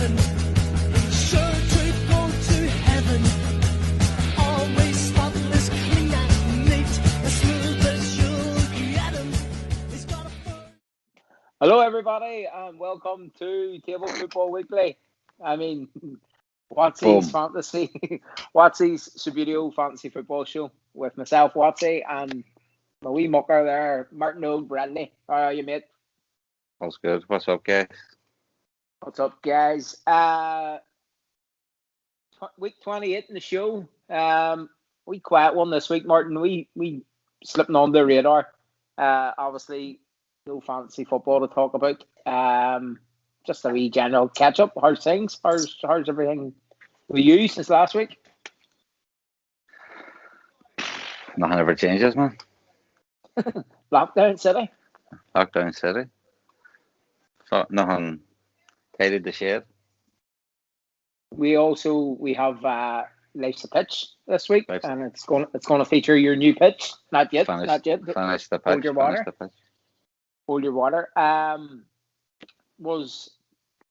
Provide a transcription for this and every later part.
11. Sure to go to heaven. Always spotless, clean and neat. As smooth as you'll get 'em. He's got a fur. Hello, everybody, and welcome to Table Football Weekly. I mean, Watsy's fantasy, Watsy's Subbuteo fantasy football show with myself, Watsy, and my wee mucker there, Martin Old Bradley. How are you, mate? All's good. What's up, guys? What's up, guys? Week 28 in the show. We quiet one this week, Martin. We slipping on the radar. Obviously, no fantasy football to talk about. Just a wee general catch up. How's things? How's everything with you since last week? Nothing ever changes, man. Lockdown City. Lockdown City. So nothing tidied the shed. We have Life's a Pitch this week, Life's- and it's going to feature your new pitch. Not yet. Finish the pitch. Hold your water. Finish the pitch. Hold your water. Was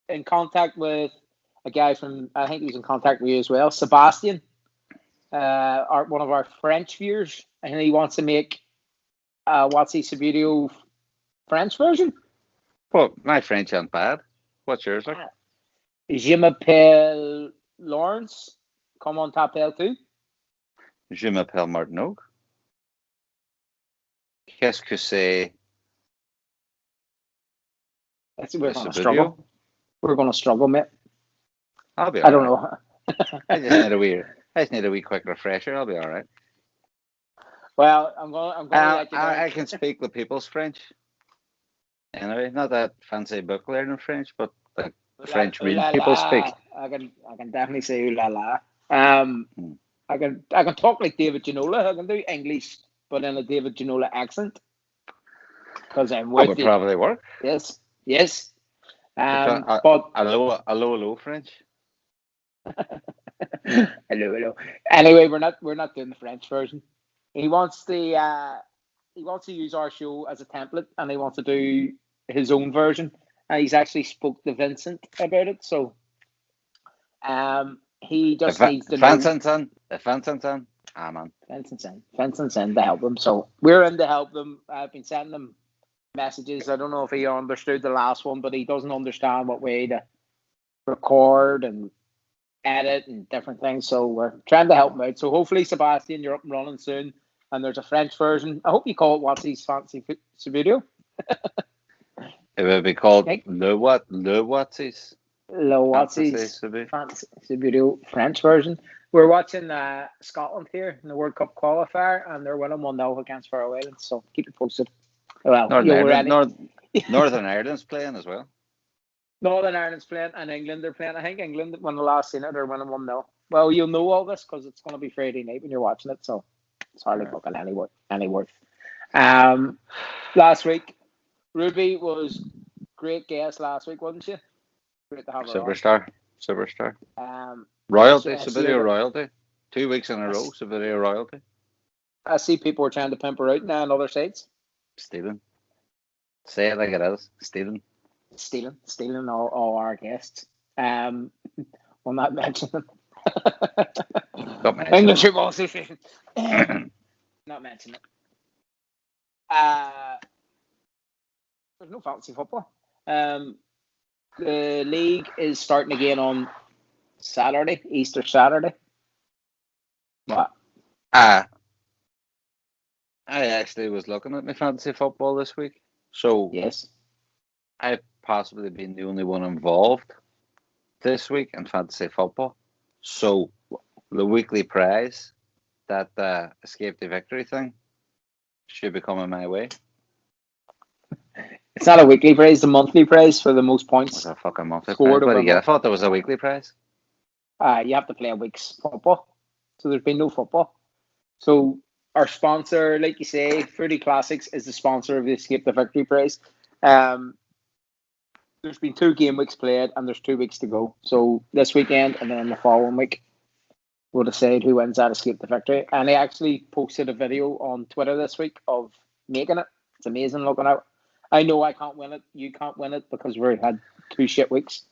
in contact with a guy from, I think he's in contact with you as well, Sebastian, one of our French viewers, and he wants to make what's the Subbuteo French version? Well, my French ain't bad. What's yours like? Je m'appelle Lawrence. Comment t'appelles-tu? Je m'appelle Martin Oak. Qu'est-ce que c'est? We're going to struggle. We're going to struggle, mate. I'll be I all don't right. know. I just need a wee quick refresher. I'll be all right. Well, I'm going to let you know. I can speak the people's French. Anyway, not that fancy book learning French, but like French real people speak. I can definitely say ooh la la. I can talk like David Ginola. I can do English, but in a David Ginola accent. Because I'm with That would you. probably work. Yes. But Hello, French. hello. Anyway, we're not doing the French version. He wants to use our show as a template, and he wants to do his own version. And he's actually spoke to Vincent about it. So, he just needs to know. Vincent. Ah, man. Vincent's in to help him. So we're in to help them. I've been sending him messages. I don't know if he understood the last one, but he doesn't understand what way to record and edit and different things. So we're trying to help him out. So hopefully, Sebastian, you're up and running soon. And there's a French version. I hope you call it Watsy's Fancy Subbuteo. It would be called Okay. Le Watsy's. Le Watsy's Fancy Subbuteo French version. We're watching Scotland here in the World Cup qualifier, and they're winning 1-0 against Faroe Islands. So keep it posted. Well, Northern Ireland's playing as well. Northern Ireland's playing, and England are playing. I think England, when the last seen it, they're winning 1-0. Well, you'll know all this because it's going to be Friday night when you're watching it, so it's hardly fucking any worth. Last week, Ruby was great guest last week, wasn't she? Great to have her Superstar. on. Royalty, So- Subbuteo royalty. 2 weeks in a row, Subbuteo royalty. I see people are trying to pimp her out now on other sites. Stealing. Say it like it is. Stealing all our guests. We'll not mention them. English Football Association. Not mention it. There's no fantasy football. The league is starting again on Saturday, Easter Saturday. What? I actually was looking at my fantasy football this week. So Yes. I've possibly been the only one involved this week in fantasy football. So the weekly prize, that escape the victory thing, should be coming my way. It's not a weekly prize, it's a monthly prize for the most points. What's a fucking monthly Scored prize? What do you get? I month. thought there was a weekly prize. You have to play a week's football. So there's been no football. So our sponsor, like you say, Fruity Classics is the sponsor of the Escape the Victory Prize. There's been 2 game weeks played and there's 2 weeks to go. So this weekend and then the following week, we'll decide who wins that Escape the Victory. And he actually posted a video on Twitter this week of making it. It's amazing looking out. I know I can't win it. You can't win it because we had 2 shit weeks.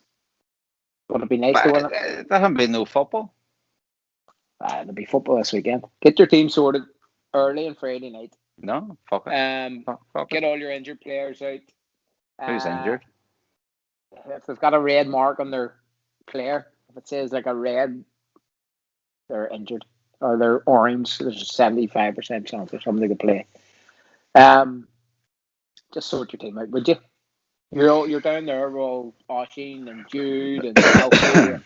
Would it be nice to win But it? there hasn't been no football. There'll be football this weekend. Get your team sorted early on Friday night. No, fuck it. Fuck Get it. all your injured players out. Who's injured? If they've got a red mark on their player, if it says like a red, they're injured. Or they're orange, there's a 75% chance or something to play. Just sort your team out, would you? You're down there with all Oshin and Jude and Elfie.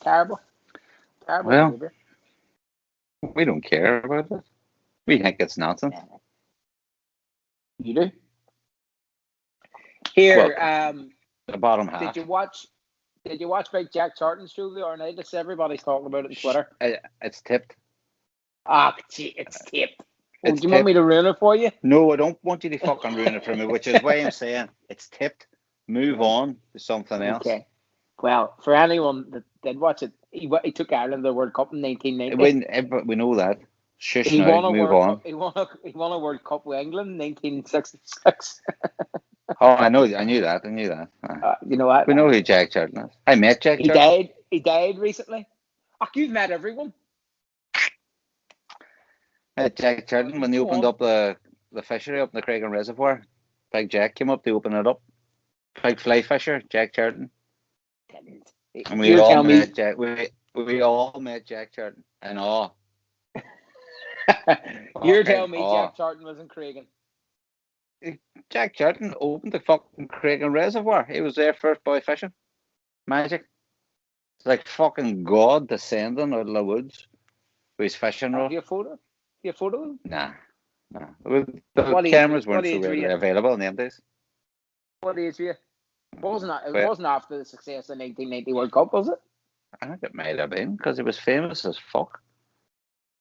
Terrible. Terrible Well, behaviour. we don't care about it. We think it's nonsense. You do? Here, The bottom half. did you watch Big Jack Charlton's show the other night? It's everybody's talking about it on Twitter. It's tipped. Gee, it's tipped. Oh, It's do you want me to ruin it for you? No, I don't want you to fucking ruin it for me, which is why I'm saying it's tipped. Move on to something else. Okay. Well, for anyone that did watch it, he took Ireland to the World Cup in 1990. We know that. Shush He now, won a move World on. Cup. He won a World Cup with England in 1966. Oh, I knew that. You know what? We know who Jack Charlton is. I met Jack He Charlton. died. He died recently. You've met everyone. Jack Charlton, when they opened up the fishery up in the Craigan Reservoir, Big Jack came up to open it up. Big fly fisher, Jack Charlton. And we all met Jack. We all met Jack Charlton and all. You're telling me Jack Charlton was in Craigan? Jack Charlton opened the fucking Craigan Reservoir. He was there first boy fishing. Magic. It's like fucking God descending out of the woods with his fishing rod. Have you a photo? You a photo? Nah. The cameras weren't so readily available in them days. What age were you? It wasn't after the success of the 1990 World Cup, was it? I think it might have been because he was famous as fuck.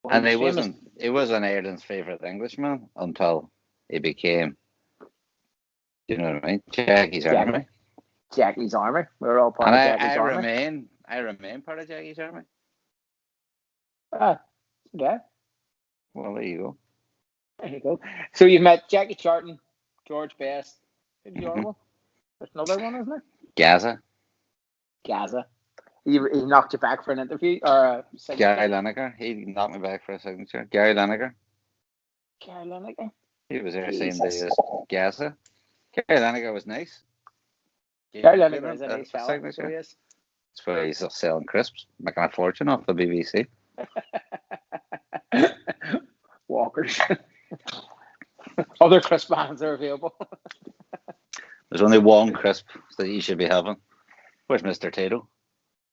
Well, And he wasn't Ireland's favourite Englishman until he became, you know what I mean? Jackie's Army. Jackie's Army. We're all part of Jackie's Army. I remain part of Jackie's Army. Yeah. Well, there you go. There you go. So you've met Jackie Charlton, George Best. Who's the other one? There's another one, isn't there? Gaza. He knocked you back for an interview or a signature? Gary Lineker. He knocked me back for a signature. Gary Lineker. He was there saying this Gaza. Gary Lineker was nice. Gary Lineker is a nice fella. So he is. That's why he's selling crisps, making a fortune off the BBC. Walkers. Other crisp bands are available. There's only one crisp that you should be having. Where's Mr. Tato?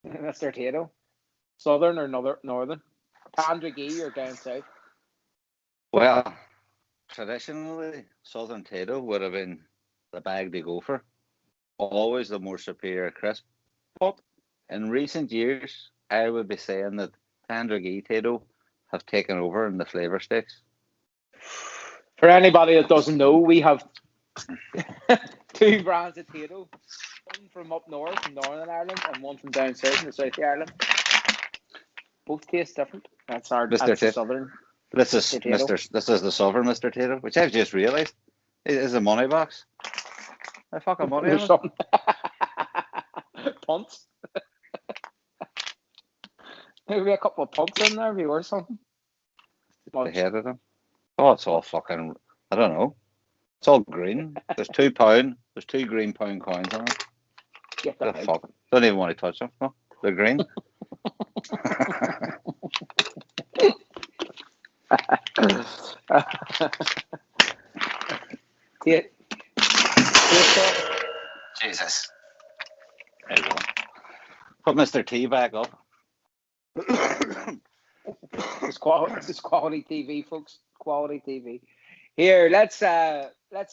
Mr. Tato. Southern or northern? Tandragee or down south? Well, traditionally, Southern Tato would have been the bag to go for. Always the more superior crisp. But in recent years, I would be saying that Tandragee Tato have taken over in the flavour sticks. For anybody that doesn't know, we have two brands of Tato. One from up north in Northern Ireland and one from down south in the South of Ireland. Both taste different. That's our Southern. This is the Southern Mr. Tato, which I've just realised is a money box. I fucking money in it. Punts. Maybe a couple of punts in there, maybe or something. The head of them. Oh, it's all fucking. I don't know. It's all green. There's £2. There's 2 green pound coins on it. Get the fuck. Don't even want to touch them. No, they're green. Jesus. There you go. Put Mr. T back up. It's quality TV, folks. Quality TV. Here, let's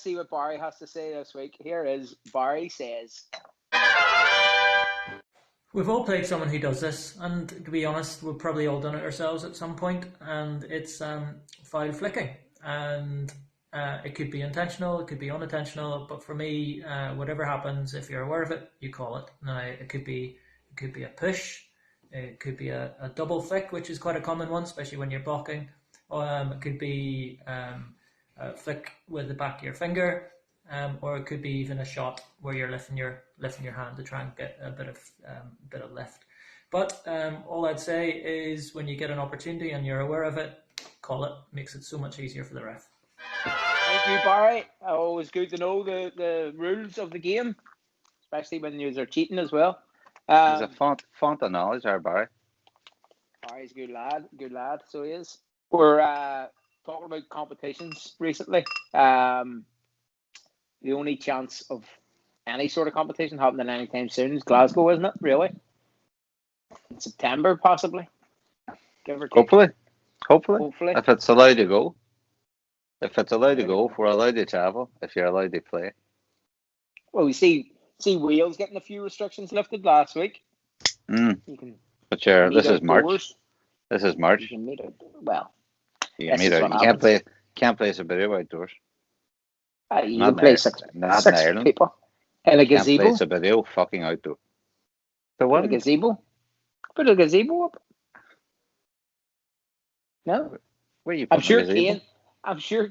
see what Barry has to say this week. Here is Barry says. We've all played someone who does this, and to be honest, we've probably all done it ourselves at some point, and it's file flicking. And it could be intentional, it could be unintentional, but for me, whatever happens, if you're aware of it, you call it. Now, it could be a push, it could be a double flick, which is quite a common one, especially when you're blocking. It could be a flick with the back of your finger. or it could be even a shot where you're lifting your hand to try and get a bit of lift. But all I'd say is when you get an opportunity and you're aware of it, call it. Makes it so much easier for the ref. Thank you, Barry. Always good to know the rules of the game, especially when you're cheating as well. He's a font of knowledge, our Barry. Barry's a good lad, so he is. We're talking about competitions recently. The only chance of any sort of competition happening anytime soon is Glasgow, isn't it? Really? In September, possibly. Give or take. Hopefully. If it's allowed to go. If it's allowed to go, if we're allowed to travel, if you're allowed to play. Well, we see Wales getting a few restrictions lifted last week. Mm. You can But this is March. outdoors. This is March. You can meet it. Well, you can meet this is out. what You happens. can't play Subbuteo outdoors. You Not can play in six Ireland. people in a Can't play gazebo. Subbuteo fucking outdoor. The Put a one? gazebo. Put a gazebo up. No, Where you I'm putting sure a gazebo?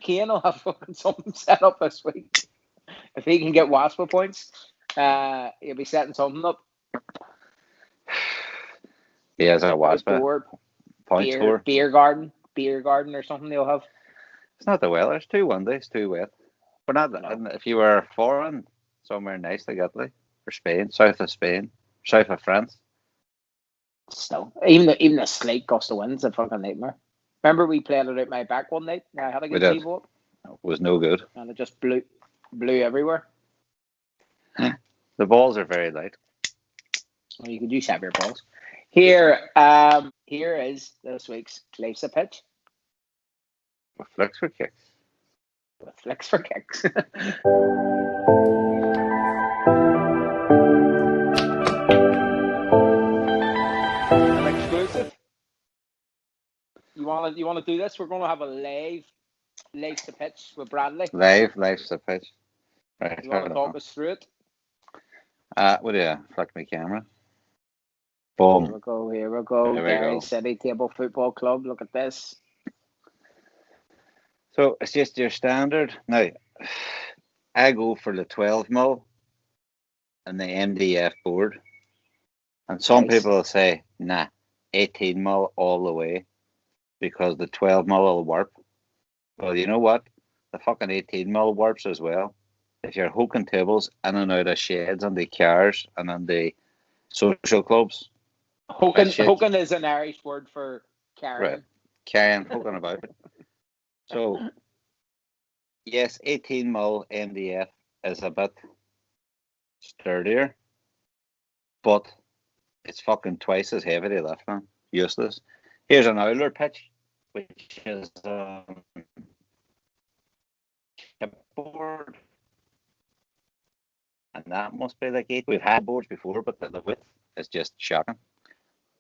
Kane will have fucking something set up this week. If he can get Waspa points, he'll be setting something up. He has a Waspa Outdoor point score. beer garden or something they'll have. It's not the weather. It's too windy. It's too wet. But not. No. If you were foreign, somewhere nice like Italy or Spain, south of France. Still, even the slate gust of wind's a fucking nightmare. Remember we played it out my back one night. I had a We did. gazebo up, It was no good. and it just blew everywhere. The balls are very light. Well, you could use heavier balls. Here is this week's Life's a Pitch With flicks for kicks. with flicks for kicks. An exclusive. You want to do this? We're going to have a live Life's a Pitch with Bradley. Life's a pitch. Right. You want to talk us through it? What do you flick my camera? Boom. Here we go. There we Derry go. City Table Football Club. Look at this. So it's just your standard. Now, I go for the 12 mil and the MDF board. And some Nice. people will say, nah, 18 mil all the way because the 12 mil will warp. Well, you know what? The fucking 18 mil warps as well. If you're hooking tables in and out of sheds and the cars and on the social clubs. Hoken is an Irish word for carrying. Right. Carrying, hooking about. So, yes, 18 mil MDF is a bit sturdier, but it's fucking twice as heavy to lift, man. Useless. Here's an Owler pitch, which is board, and that must be like 8. We've had boards before, but the width is just shocking.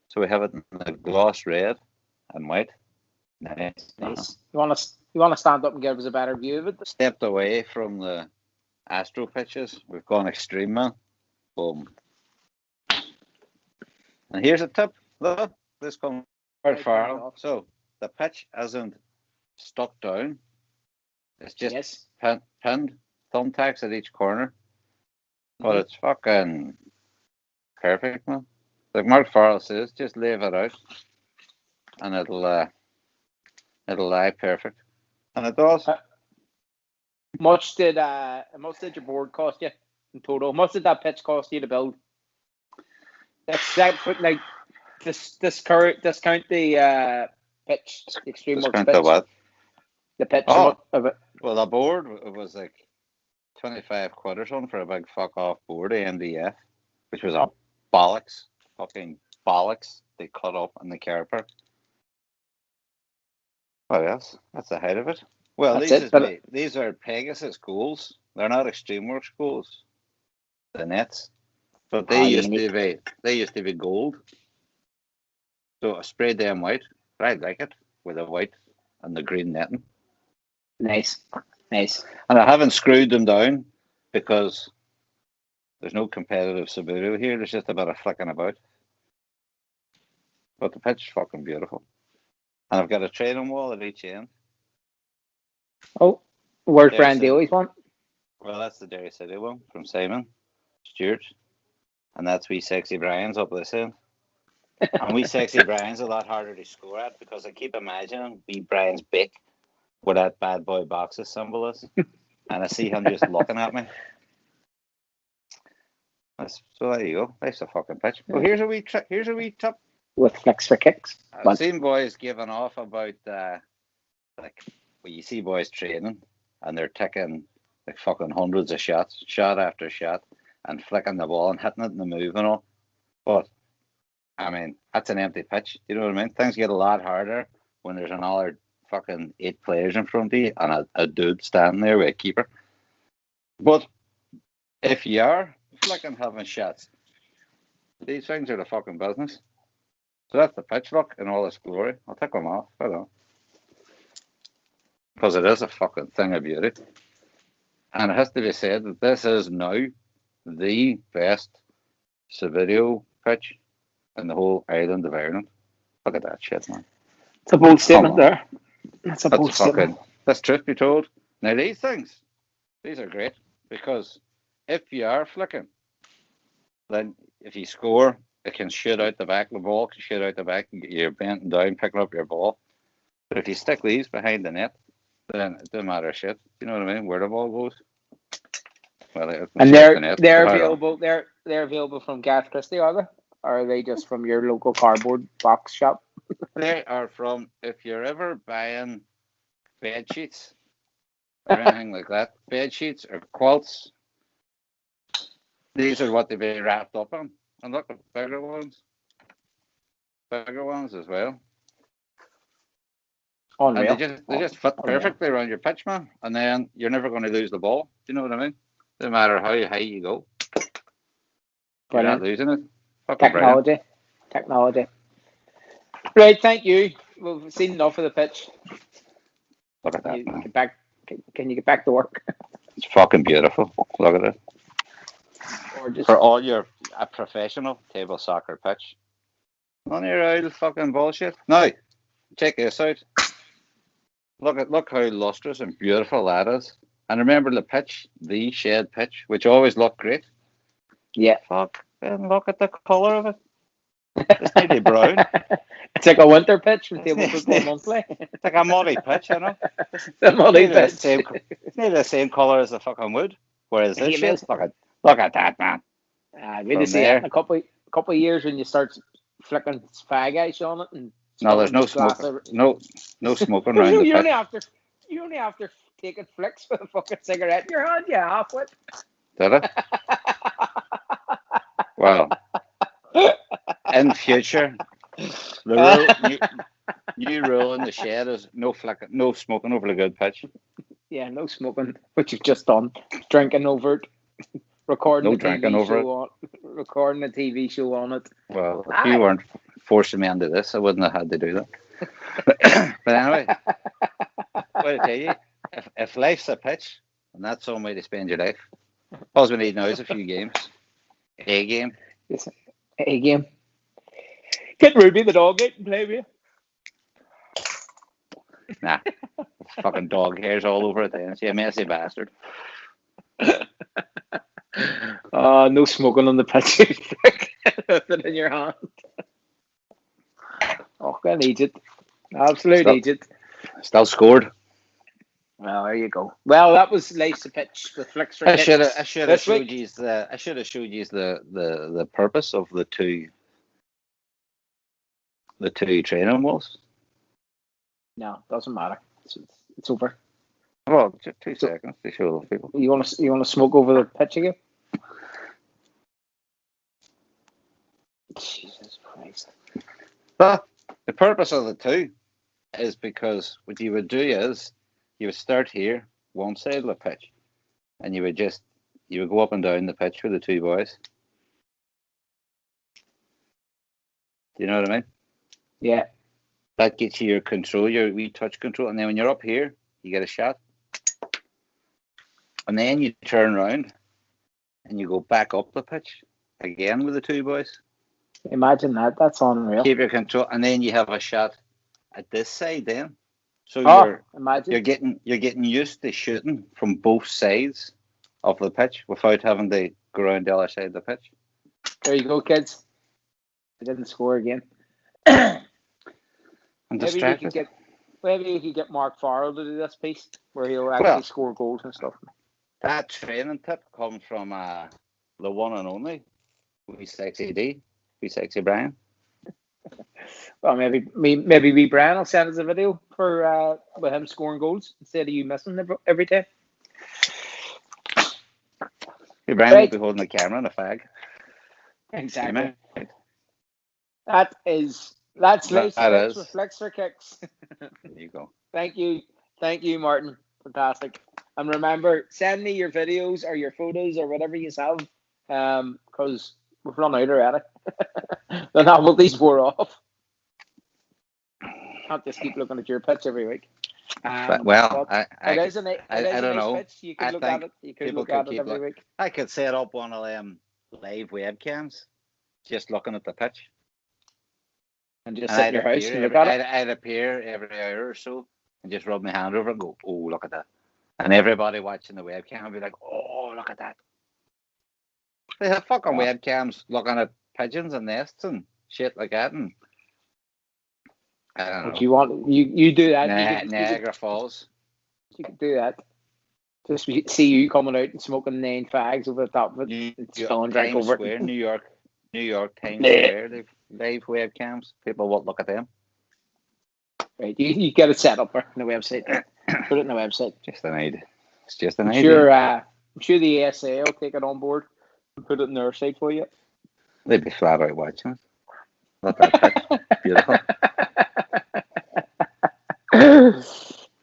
So we have it in the gloss red and white. Nice. You want to stand up and give us a better view of it? Stepped away from the Astro pitches. We've gone extreme, man. Boom. And here's a tip. Look, this comes quite far. So the pitch isn't stuck down. It's just pinned thumbtacks at each corner. But it's fucking perfect, man. Like Mark Farrell says, just leave it out, and it'll lie perfect, and it does. Much did your board cost you in total? Much did that pitch cost you to build? Discount the pitch, the Extreme Works Discount pitch. the what? The pitch Oh. of it. Well, the board, it was like 25 quid or something for a big fuck off board, MDF, which was a fucking bollocks. They cut up in the car park. What else? That's the height of it. Well, these are Pegasus goals. They're not Extreme Works goals. The nets, but they used to be gold. So I sprayed them white. But I like it with the white and the green netting. Nice. And I haven't screwed them down because there's no competitive Subbuteo here. There's just a bit of flicking about. But the pitch is fucking beautiful. And I've got a training wall at each end. Oh, where's There's Brian Daly's one? Well, that's the Derry City one from Simon Stewart, and that's wee sexy Brian's up this end. And wee sexy Brian's a lot harder to score at because I keep imagining wee Brian's beak where that bad boy boxes symbol is, and I see him just looking at me. So there you go. That's a fucking pitch. Well, here's a wee tip. With flicks for kicks. I've seen boys giving off about like when you see boys training and they're taking like fucking hundreds of shots, shot after shot, and flicking the ball and hitting it in the move and all. But I mean, that's an empty pitch. You know what I mean? Things get a lot harder when there's another fucking 8 players in front of you and a dude standing there with a keeper. But if you are flicking having shots, these things are the fucking business. So that's the pitch look in all its glory. I'll take them off. I don't. Because it is a fucking thing of beauty. And it has to be said that this is now the best Subbuteo pitch in the whole island of Ireland. Look at that shit, man. It's a bold statement there. That's a bold statement. That's truth be told. Now these things, these are great because if you are flicking, then if you score, it can shoot out the back. The ball can shoot out the back. You're bending down, picking up your ball. But if you stick these behind the net, then it doesn't matter shit. You know what I mean? Where the ball goes. Well, and they're available. They're available from Gath Christie, are they? Or are they just from your local cardboard box shop? They are from. If you're ever buying bed sheets or anything like that, bed sheets or quilts, these are what they be wrapped up in. And look at bigger ones as well. Unreal. And they just fit perfectly around your pitch, man. And then you're never going to lose the ball. Do you know what I mean? No matter how high you go, you're not losing it. Technology. Right, thank you. We've seen enough of the pitch. Look at that. Can you get back to work? It's fucking beautiful. Look at it. Gorgeous. For all your a professional table soccer pitch. None of your old fucking bullshit. Now, check this out. Look how lustrous and beautiful that is. And remember the pitch, the shed pitch, which always looked great. Yeah. Fuck. And look at the colour of it. It's nearly brown. It's like a winter pitch from Table Football Monthly. It's like a muddy pitch, you know. The muddy pitch. It's nearly the same colour as the fucking wood. Whereas this shit, look at that, man. Really see it in a couple of years when you start flicking fag ice on it. And no, there's no smoking. No smoking around the pitch. You only after taking flicks with a fucking cigarette in your hand, you half-wit. Did it? Well, in future, the new rule in the shed is no smoking over the good pitch. Yeah, no smoking, which you've just done. Drinking over it. Recording a TV show on it. Well, if you weren't forcing me into this, I wouldn't have had to do that. But anyway, what I tell you, if life's a pitch, and that's some way to spend your life, all we need now is a few games. A game. Yes, a game. Get Ruby the dog out and play with you. Nah, it's fucking dog hairs all over it. Then, you messy bastard. No smoking on the pitch. With it in your hand. Oh, an Egypt. Absolute Egypt. Still scored. Well, there you go. Well, that was Life's a Pitch with flicks for kicks. I should have showed you the purpose of the two training wheels. No, doesn't matter. It's over. Well, just 2 seconds to show the people. You want to smoke over the pitch again? Jesus Christ. But the purpose of the two is because what you would do is you would start here, one side of the pitch, and you would go up and down the pitch with the two boys. Do you know what I mean? Yeah. That gets you your control, your wee touch control, and then when you're up here, you get a shot. And then you turn around and you go back up the pitch again with the two boys. Imagine that. That's unreal. Keep your control, and then you have a shot at this side then. So you're getting used to shooting from both sides of the pitch without having to go around the other side of the pitch. There you go, kids. I didn't score again. I'm Maybe you distracted. could get Mark Farrell to do this piece where he'll actually score goals and stuff. That training tip comes from the one and only wee sexy D, wee sexy Brian. Well, maybe we Brian will send us a video for with him scoring goals instead of you missing every time. Hey, Brian will be holding the camera and a fag. Exactly. That's Lace Flicks with Flicks for Kicks. There you go. Thank you, Martin. Fantastic. And remember, send me your videos or your photos or whatever you have, because we've run out already. The novelty's wore off. Can't just keep looking at your pitch every week. I don't know. Pitch. You could look at it. You could look at it every week. I could set up one of them live webcams, just looking at the pitch. And just sit in your house and look at it. I'd appear every hour or so and just rub my hand over and go, oh, look at that. And everybody watching the webcam would be like, oh, look at that. They have fucking webcams looking at pigeons and nests and shit like that. And I don't know. If you want, you do that. Niagara Falls. You could do that. Just see you coming out and smoking 9 fags over the top of it. It's spilling drink over Square, it. New York Times Square. They've live webcams. People won't look at them. Right, you get it set up on the website. Put it in the website. Just an idea. It's just an idea. I'm sure the ASA will take it on board and put it in their site for you. They'd be flat out watching it. Look at that. Beautiful.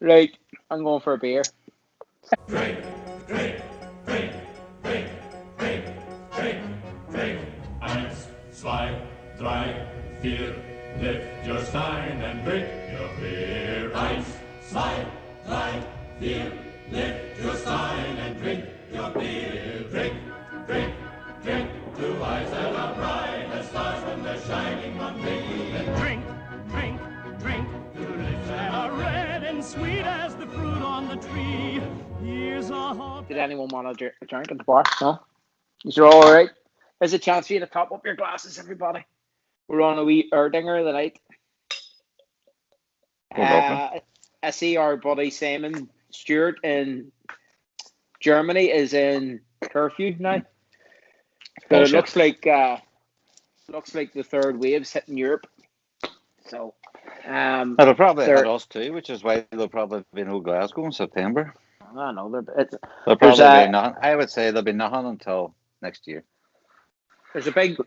Right, I'm going for a beer. Drink, drink, drink, drink, drink, drink, drink. 1, 2, 3, 4. Lift your stein and drink your beer. 1, 2, 3, 4. Lift your stein and drink your beer. Drink, drink, drink. 2 eyes that are bright as stars when they're shining on drink. And drink, drink, drink. 2 lips that are red and sweet as the fruit on the tree. Here's a hot. Did anyone want to drink at the bar? No? You're all right? There's a chance for you to top up your glasses, everybody. We're on a wee Erdinger of the night. I see our buddy Simon Stewart in Germany is in curfew now. But it looks like the third wave's hitting Europe. So it'll probably hit us too, which is why they'll probably be no Glasgow in September. I know There'll probably be nothing. I would say there'll be nothing until next year. There's a big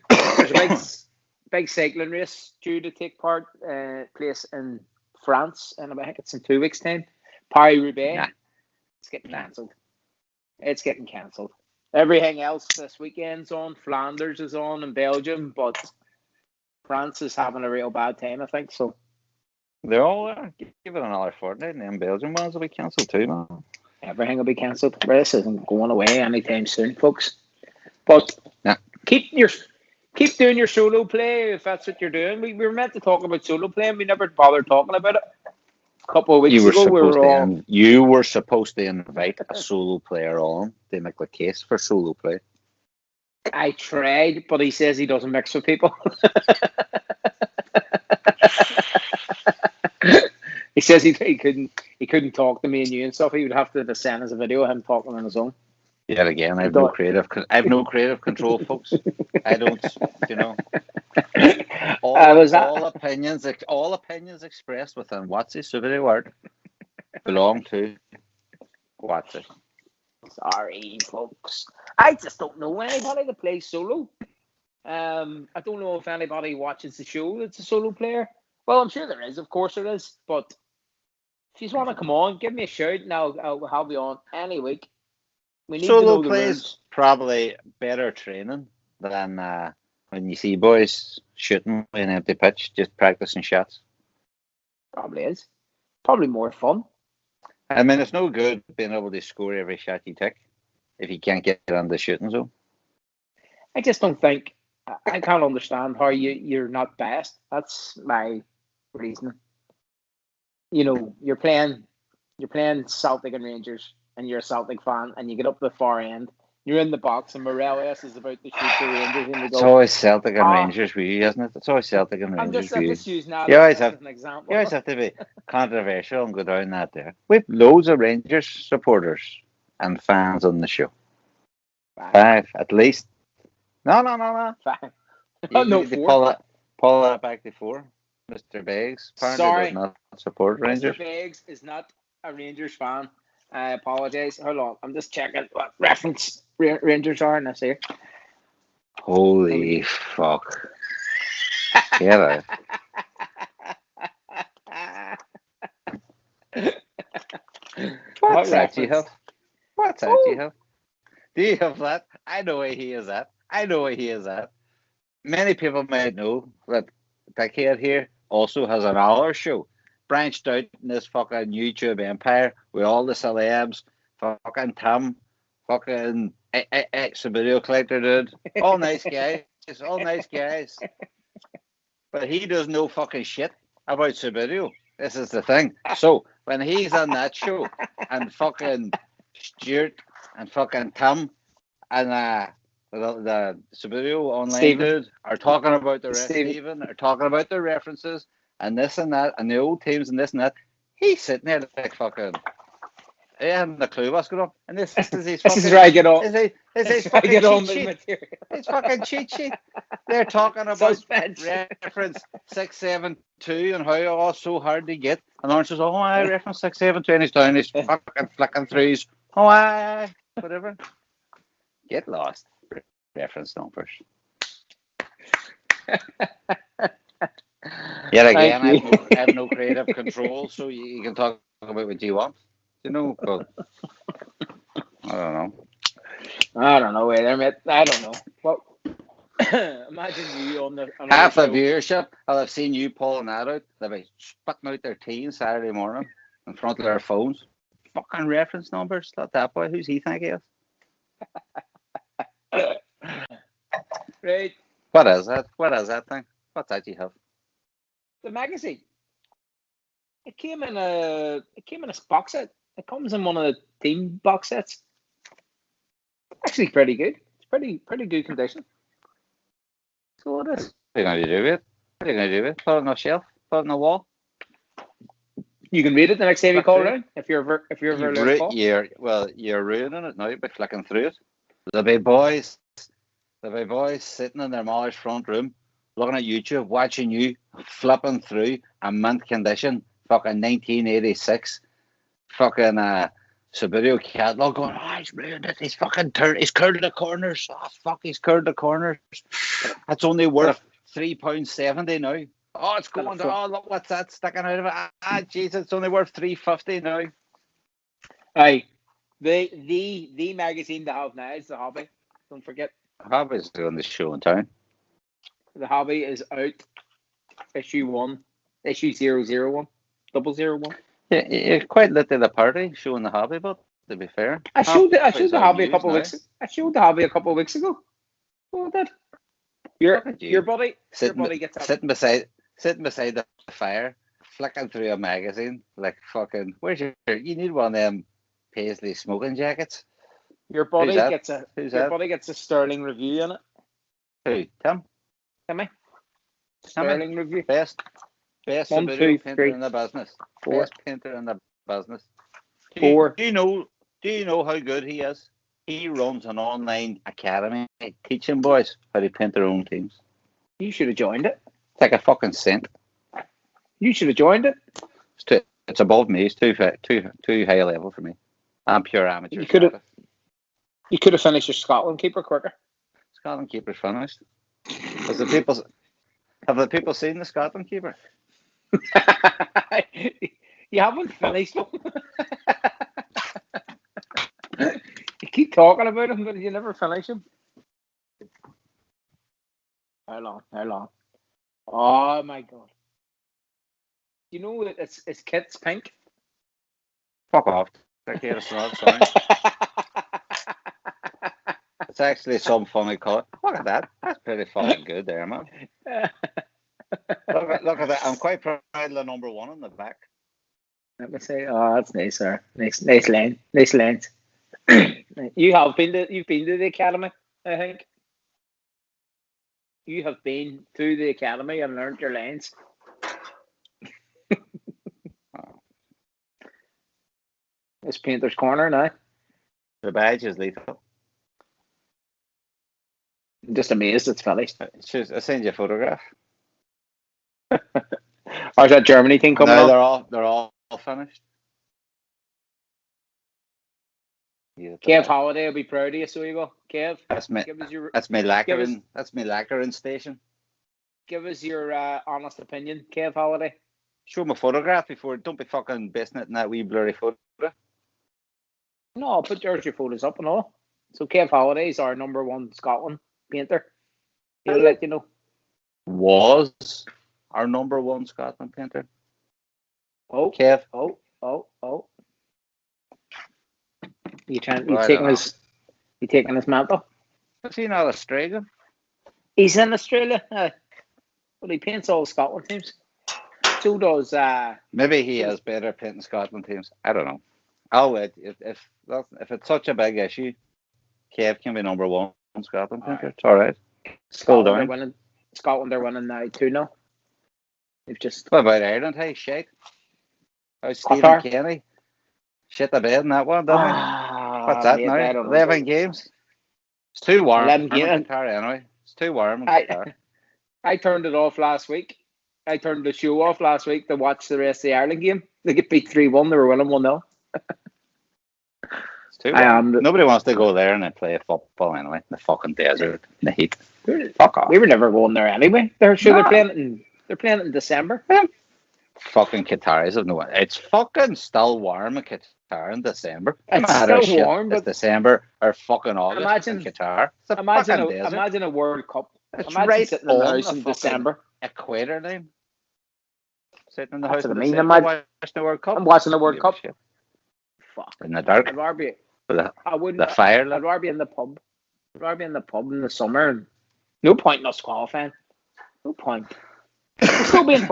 cycling race due to take place in France, and I think it's in 2 weeks' time. Paris-Roubaix. Nah. It's getting cancelled. It's getting cancelled. Everything else this weekend's on. Flanders is on in Belgium, but France is having a real bad time, I think. So They're all give it another fortnight, and then Belgium ones will be cancelled too, man. everything will be cancelled. This isn't going away anytime soon, folks. But keep doing your solo play if that's what you're doing. We were meant to talk about solo play and we never bothered talking about it. A couple of weeks ago, you were supposed to invite a solo player on to make the case for solo play. I tried, but he says he doesn't mix with people. He says he couldn't talk to me and you and stuff. He would have to send us a video of him talking on his own. Yet again, I have no creative control, folks. I don't, all opinions expressed within What's His Subbuteo word belong to What's It. Sorry, folks. I just don't know anybody that plays solo. I don't know if anybody watches the show that's a solo player. Well, I'm sure there is. Of course there is. But if you want to come on, give me a shout and I'll have you on any week. We need Solo to know play is probably better training than when you see boys shooting with an empty pitch, just practicing shots. Probably is. Probably more fun. I mean, it's no good being able to score every shot you take if you can't get on the shooting zone. I just don't think. I can't understand how you're not best. That's my reasoning. You're playing Celtic and Rangers. and you're a Celtic fan, and you get up the far end, you're in the box, and Morelos is about to shoot the Rangers, and you It's go, always Celtic and "Ah." Rangers for you, isn't it? It's always Celtic and Rangers for I'm you. just using that You always as have an example. You always have to be controversial and go down that there. We've loads of Rangers supporters and fans on the show. Five, at least. No. Fine. You No, need to 4. pull that back to 4. Mr. Beggs apparently Sorry. does not support Rangers. Mr. Beggs is not a Rangers fan. I apologize. Hold on, I'm just checking what reference Rangers are in this here. Holy fuck. Get out. What's that you have? What's that you have? Do you have that? I know where he is at. Many people might know that Dickhead here also has another show branched out in this fucking YouTube empire with all the celebs, fucking Tim, fucking Subbuteo collector dude, all nice guys. But he does no fucking shit about Subbuteo. This is the thing. So when he's on that show and fucking Stuart and fucking Tim and the Subbuteo online Stephen. dude are talking about the Stephen. Stephen are talking about the references and this and that and the old teams and this and that. He's sitting there like fucking. He hasn't a clue what's going on. And this is his This fucking. is where I get on. This is his I fucking get on cheat the sheet. material. It's fucking cheat sheet. They're talking about Suspense. reference 672 and how so hard to get. And Orange says, "Oh, I reference 672," and he's down. He's fucking flicking through his whatever. Get lost. Reference numbers. Yet again, I have no creative control, so you can talk about what you want. You know, but I don't know. Either, mate. I don't know. Well, imagine you on Half the show. viewership, I'll have seen you pulling that out. They'll be spitting out their tea on Saturday morning in front of their phones. Fucking reference numbers. Not that boy. Who's he think he is? Right. What is that? What is that thing? What's that you have? The magazine. It came in a box set. It comes in one of the team box sets. Actually, pretty good. It's pretty good condition. So it is. What are you going to do with it? What are you going to do with it? Put it on a shelf? Put it on the wall? You can read it the next time you call around. If you're ever late call. You're ruining it now by flicking through it. There'll be boys sitting in their mother's front room looking at YouTube, watching you flipping through a mint condition, fucking 1986, fucking Subbuteo catalog, going, he's ruined it. He's fucking he's curled the corners. Oh fuck, he's curled the corners. That's only worth £3.70 now. Oh, it's going to. Oh, look, what's that sticking out of it? Jeez, it's only worth $3.50 now. Aye, the magazine to have now is the Hobby. Don't forget. Hobby's doing the show in town. The Hobby is out. Issue 1, issue 001, 001. Yeah, you're quite lit to the party showing the Hobby, but to be fair, I showed the Hobby a couple now. weeks. I showed the Hobby a couple of weeks ago. Oh, that. Your buddy gets up. Sitting beside the fire, flicking through a magazine like fucking. You need one of them paisley smoking jackets. Your buddy gets Who's buddy gets a sterling review in it. Who? Timmy. Sterling review. Best 1, Subbuteo 2, painter 3, in the business. 4. Best painter in the business. 4. Do you know how good he is? He runs an online academy teaching boys how to paint their own teams. You should have joined it. Take a fucking cent. You should have joined it. It's above me. It's too high level for me. I'm pure amateur. You could have finished your Scotland keeper quicker. Scotland keeper's finished. Have the people seen the Scotland keeper? You haven't finished one. You keep talking about him, but you never finish him. How long? Oh my god! You know it's kit's pink. Fuck off. It's not, sorry. It's actually some funny colour. Look at that. That's pretty fucking good there, man. Look at that. I'm quite proud of the number 1 on the back. Let me see. Oh, that's nice, sir. Nice line. Nice lines. You've been to the academy, I think. You have been to the academy and learned your lines. It's Painter's Corner now. The badge is lethal. I'm just amazed it's finished. I send you a photograph. Or is that Germany thing coming No, on? they're all finished. Kev Holiday will be proud of you, so you go. Kev, That's my give us your lacquering station. give us your honest opinion, Kev Holiday. Show him a photograph before. Don't be fucking basing it in that wee blurry photo. No, I'll put your photos up and all. So Kev Holiday is our number one Scotland painter. He'll let you know. Was our number one Scotland painter. Oh, Kev. Oh. You I taking don't his mantle? Is he not Australian? He's in Australia. Well, he paints all Scotland teams. So does Maybe he has better painting Scotland teams. I don't know. I'll wait. If it's such a big issue, Kev can be number one Scotland painter. It's all right. Scotland down. are winning. Scotland are winning now 2-0. They've just What about Ireland? Hey, shit. How's Stephen Qatar? Kenny? Shit the bed in that one, didn't he? What's that mate, now? I don't know. 11 games? It's too warm 11 in games. Qatar anyway. It's too warm in Qatar. I turned it off last week. I turned the show off last week to watch the rest of the Ireland game. They get beat 3-1. They were winning 1-0. It's too warm. Nobody wants to go there and then play football anyway. In the fucking desert, in the heat. Fuck off. We were never going there anyway. They're playing it in December. Fucking Qataris have no. It's fucking still warm in Qatar in December. It's still warm, but December or fucking August in Qatar. It's imagine a World Cup. It's imagine right sitting in the on house the in fucking December. Equator line. Sitting in the That's house in what I mean. December watching the World Cup. I'm watching the World Cup. Fuck. In the dark. I'd rather be. I wouldn't. The I'd fire. rather be in the pub. I'd rather be in the pub in the summer. And no point in us qualifying. No point. We're still being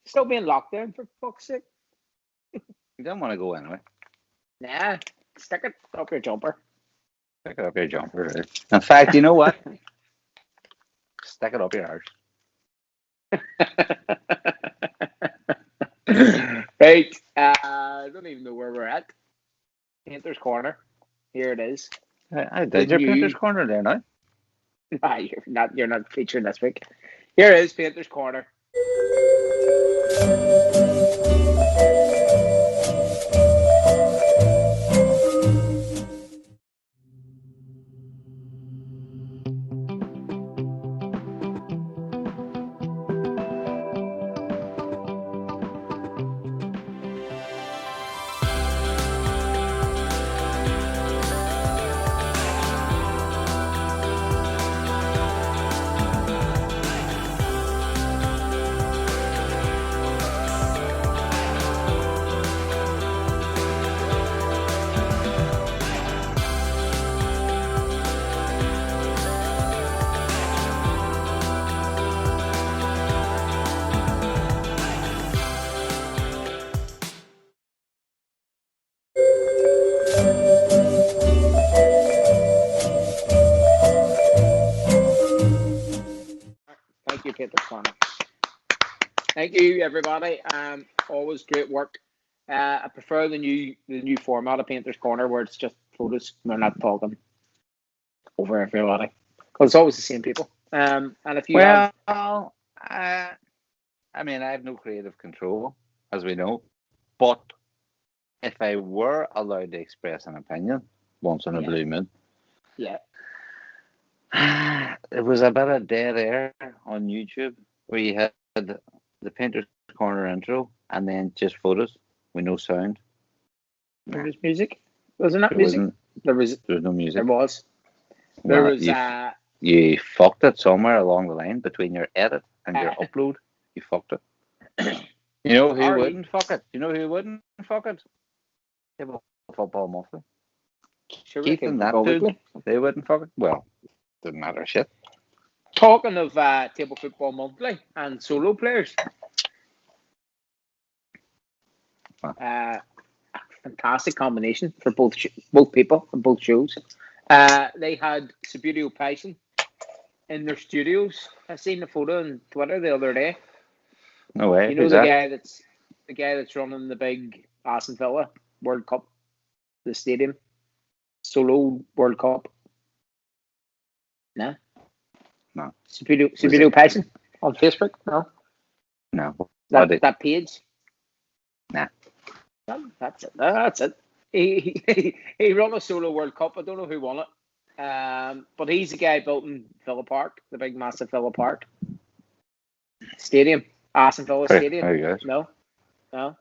still being locked down for fuck's sake. You don't want to go anyway. Nah, stick it up your jumper. Stick it up your jumper. Right? In fact, you know what? Stick it up your arse. Right. I don't even know where we're at. Painter's Corner. Here it is. I did your Painter's Corner there now. You're not featuring this week. Here it is, Painter's Corner. Thank you, Painter's Corner. Thank you, everybody. Always great work. I prefer the new format of Painter's Corner where it's just photos. We're not talking over everybody because it's always the same people. And if you I mean, I have no creative control, as we know. But if I were allowed to express an opinion once in a blue moon, it was a bit of dead air on YouTube where you had the Painter's Corner intro and then just photos with no sound. There was music. Was there not music? There was no music. There was. There was. You fucked it somewhere along the line between your edit and your upload. You fucked it. You know who wouldn't fuck it? You know who wouldn't fuck it? Table Football Monthly. Keith and that dude, they wouldn't fuck it. Well, didn't matter shit. Talking of Table Football Monthly and solo players, Fantastic combination for both people and both shows. They had Subbuteo Python in their studios. I seen the photo on Twitter the other day. No way. You know Who's the that? guy that's running the big Aston Villa World Cup, the stadium, solo World Cup. No. Subbuteo Python on Facebook. No. No. That page. Nah. That's it. That's it. He run a solo World Cup. I don't know who won it. But he's the guy building Villa Park, the big massive Villa Park stadium, Aston Villa Stadium. There you go. No.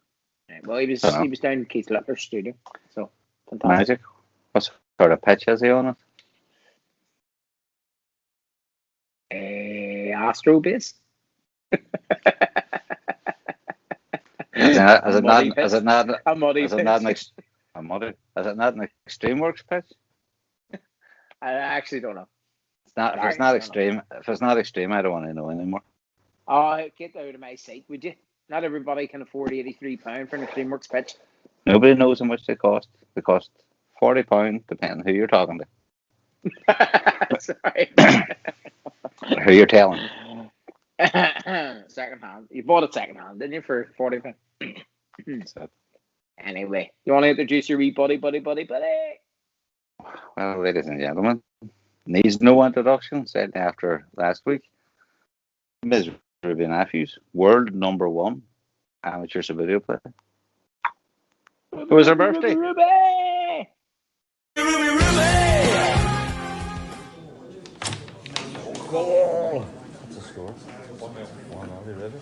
Right, well, he was down in Keith Litter's studio. So fantastic. Magic. What sort of pitch is he on it? Astro base. Is it not an Extreme Works pitch? I actually don't know. If it's not extreme, I don't want to know anymore. Oh, get out of my sight, would you? Not everybody can afford £83 for an Extreme Works pitch. Nobody knows how much they cost. They cost £40, depending who you're talking to. Sorry. Who you're telling. Second hand. You bought it second hand, didn't you, for £40? Anyway, you want to introduce your wee buddy? Well, ladies and gentlemen, needs no introduction, said after last week. Ms. Ruby Matthews, world #1 amateur Subbuteo player. It was her birthday. Ruby! Goal! That's a score. 1-0, are you ready?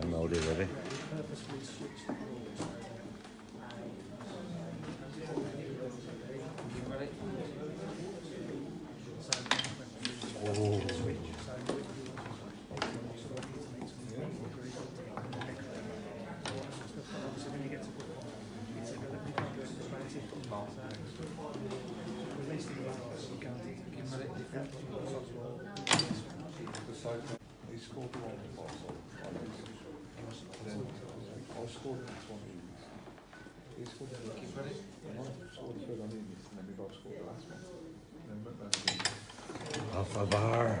1-0, are you ready? Off a bar.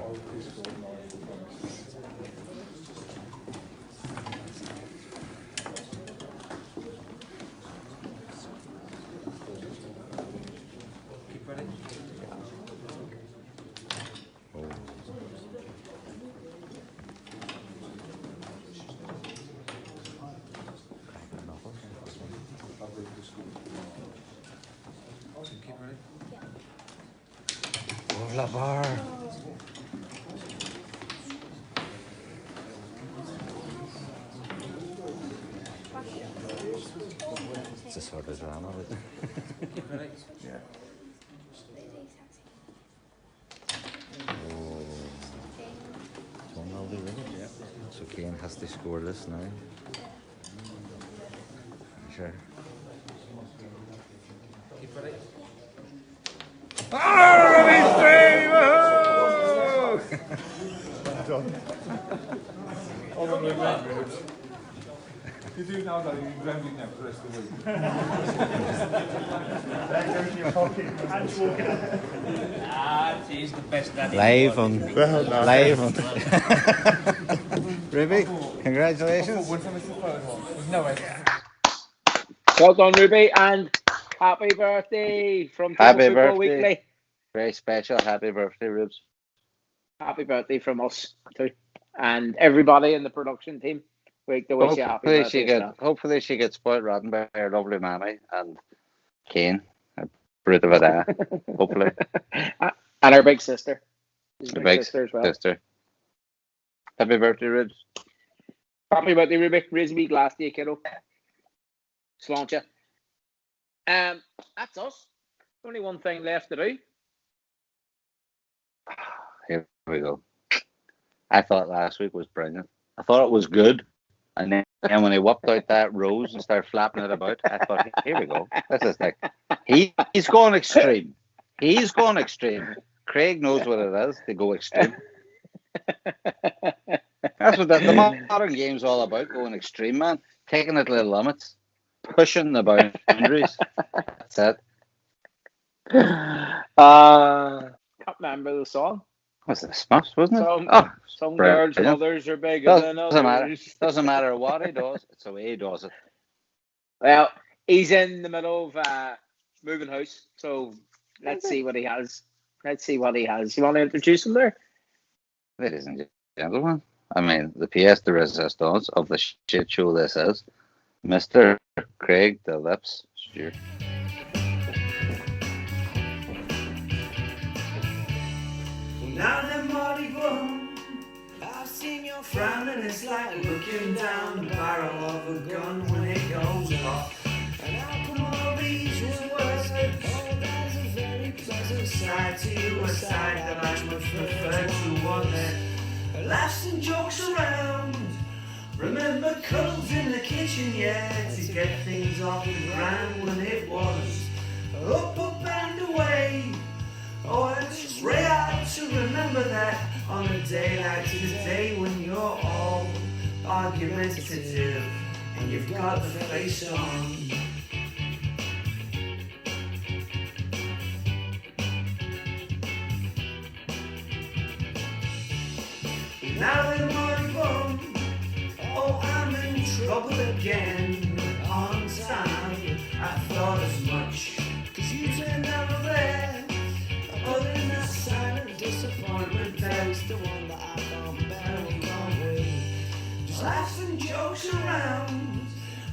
La bar. It's a sort of drama, isn't it? Yeah. Oh. It's 1-0 really? Yeah. So Kane has to score this now. Sure. You do know that you're grounded now for the rest of the week. He's the best daddy. Live on. Ruby, congratulations. Well done, Ruby, and happy birthday from Happy Football birthday. Weekly. Very special. Happy birthday, Rubes. Happy birthday from us too, and everybody in the production team. We wish you happy birthday. Hopefully she gets spoiled rotten by her lovely mammy and Kane, a brute of a day. Hopefully. And our big sister. The big sister as well. Sister. Happy birthday, Rubes. Happy birthday, Ruby. Raise me glass to you, kiddo. Sláinte. That's us. Only one thing left to do. Here we go. I thought last week was brilliant. I thought it was good. And then when he whipped out that rose and started flapping it about, I thought, here we go. This is like, he's going extreme. He's going extreme. Craig knows what it is to go extreme. That's what the modern game's all about, going extreme, man. Taking it to the limits. Pushing the boundaries. That's it. Can't remember the song. Was it Smurfs, wasn't it? Some brilliant. girls' mothers are bigger than Doesn't matter. others. Doesn't matter what he does. It's the way he does it. Well, he's in the middle of moving house, so let's see what he has. Let's see what he has. You want to introduce him there? Ladies and gentlemen, I mean, the pièce de résistance of the shit show this is, Mr. Craig the Lips Stewart. Now then, Marty Bum, I've seen your frown, and it's like looking down the barrel of a gun when it goes off. And how come all these words? Oh, there's a very pleasant side to you, a side that I much prefer to one that laughs and jokes around. Remember cuddles in the kitchen, yeah, to get things off the ground when it was up and away. Oh, it's rare to remember that on a day like today when you're all argumentative and you've got the face on. Now then, Marty Bum, oh, I'm in trouble again. On time, I thought as much, 'cause you turned out of there. Other than that silent disappointment, that's the one that I can't bear and can't wait. Just laughs and jokes around.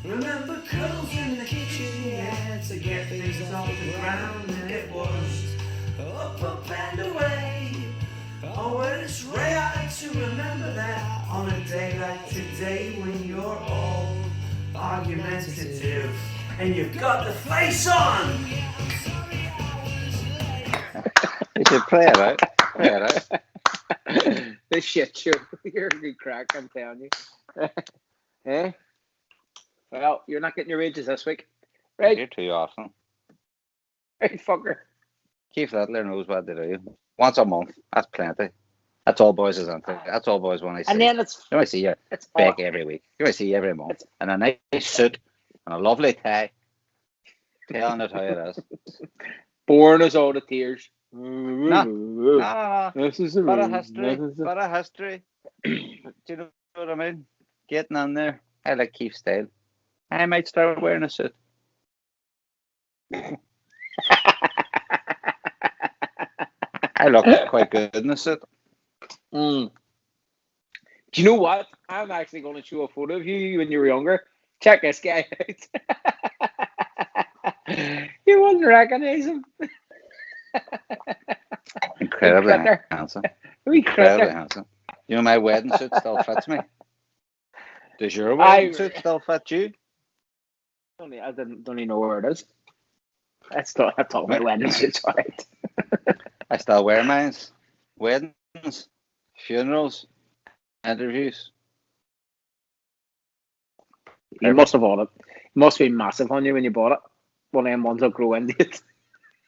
Remember cuddles in the kitchen, yeah, to get things off the ground, and it was up and away. Oh, well, it's rare to remember that on a day like today when you're all argumentative and you've got the face on. You should play it out. Play it out. This shit show. You're a good crack, I'm telling you. Eh? Well, you're not getting your wages this week. Right? You're too often. Right, fucker. Keith Littler knows what to do. Once a month, that's plenty. That's all boys is into. That's all boys want to see. And then it's You want to see your it's back every week. You want to see you every month. And a nice suit and a lovely tie. Telling it how it is. born as all the tears. No. This is the Bit of reason. history. This is the- Bit of history. Do you know what I mean? Getting on there. I like Keith's style. I might start wearing a suit. I look quite good in a suit. Mm. Do you know what? I'm actually going to show a photo of you when you were younger. Check this guy out. You wouldn't recognize him. Incredibly critter. handsome. Wee Incredibly critter. handsome. You know, my wedding suit still fits me. Does your wedding suit still fit you? I don't even know where it is. That's all my wedding suits, all right. I still wear mine. Weddings, funerals, interviews. You must have bought it. It must be massive on you when you bought it. One of them ones will grow into it.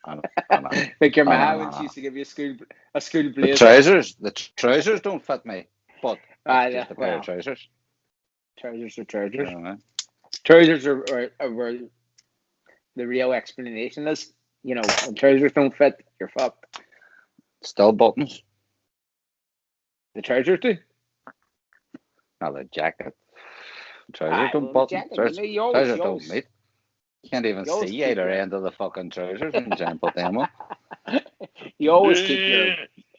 I know. Like your Oh, ma no, when no. she used to give you a school The blazer. trousers don't fit me, but Ah, it's just yeah, a pair well. of trousers. Trousers are You trousers. know, man. Trousers are where the real explanation is. You know, when trousers don't fit, you're fucked. Still buttons, The trousers do. not a jacket. Trousers Aye, don't well, buttons. jacket, Trousers, you always- trousers you don't always- meet. You can't even you always see keep either your- end of the fucking trousers when you try and put them on. You always keep your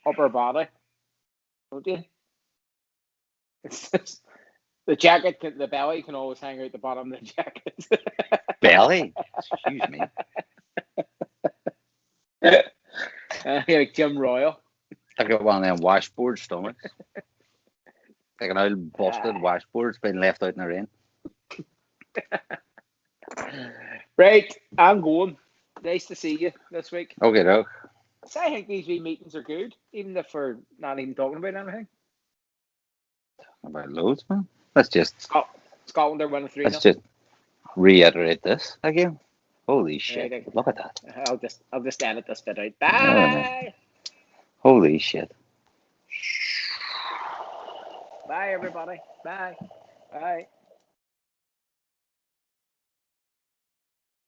upper body, don't you? It's just, the jacket, the belly can always hang out the bottom of the jacket. Belly? Excuse me. Like Jim Royal. I got one of them washboard stomachs. Like an old busted Aye. washboard's been left out in the rain. Right, I'm going. Nice to see you this week. Okay, doke. So I think these wee meetings are good, even if we're not even talking about anything. About loads, man. Let's just Scotland are winning 3-0. let's just reiterate this again. Holy shit! Right, Look at that. I'll just edit this bit out. no. Bye. Holy shit! Bye, everybody. Bye. Bye.